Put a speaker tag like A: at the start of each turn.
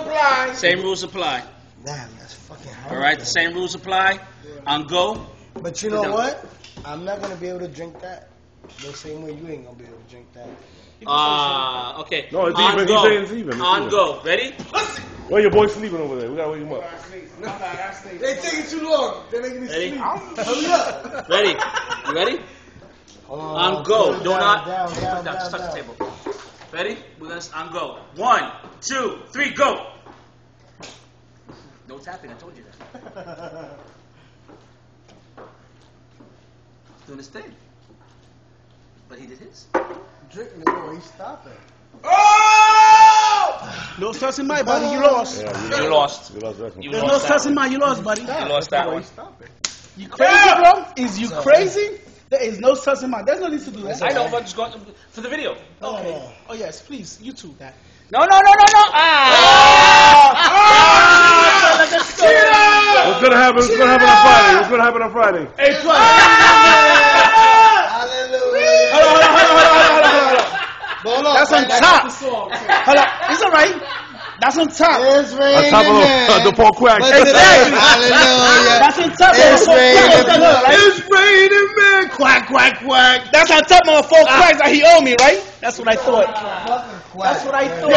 A: apply.
B: Same rules apply.
C: Damn, that's fucking hard.
B: All right, the same rules apply. On go.
C: But you know what? I'm not gonna be able to drink that the same way you ain't gonna be able to drink that.
B: Okay.
D: No, it's
B: on
D: even.
B: go.
D: He's saying it's even.
B: On go. Ready?
D: Well, your boy's sleeping over there. We gotta wake him up.
A: They taking too long. They're making me
B: Ready?
A: sleep. Hurry up.
B: Ready? You ready? On go. Do not. Just touch the table. Ready? We're gonna on go. 1, 2, 3, go. No tapping. I told you that. Doing his thing. But he did his.
C: Drink, no, he's stopping.
A: Oh!
E: No stress in my buddy, you lost.
D: Yeah,
B: You lost.
D: You lost that one.
B: You
E: There's no
B: lost
E: stress
B: that
E: in
B: one.
E: my, you lost, buddy.
B: You lost that one.
E: You crazy, bro? Is you crazy? There is no stress in my. There's no need to do that.
B: I know, but just go for the video.
E: Okay. Oh yes, please, YouTube that.
B: No. Ah!
D: What's gonna happen? What's gonna happen on Friday? What's gonna happen on Friday?
E: Hey, play.
C: Hallelujah.
E: Hold on. That's on top.
A: Song.
E: Hold on. It's all right. That's on top.
C: It's raining.
D: On top of the Paul Quack.
C: Exactly. Hallelujah.
E: That's on top of
C: It's
E: the 4
C: raining.
E: cracks, right?
A: It's raining, man. Quack, quack, quack.
E: That's on top of the 4 cracks that he owed me, right? That's what I thought.
C: Fucking quack,
E: That's what I
C: man.
E: thought.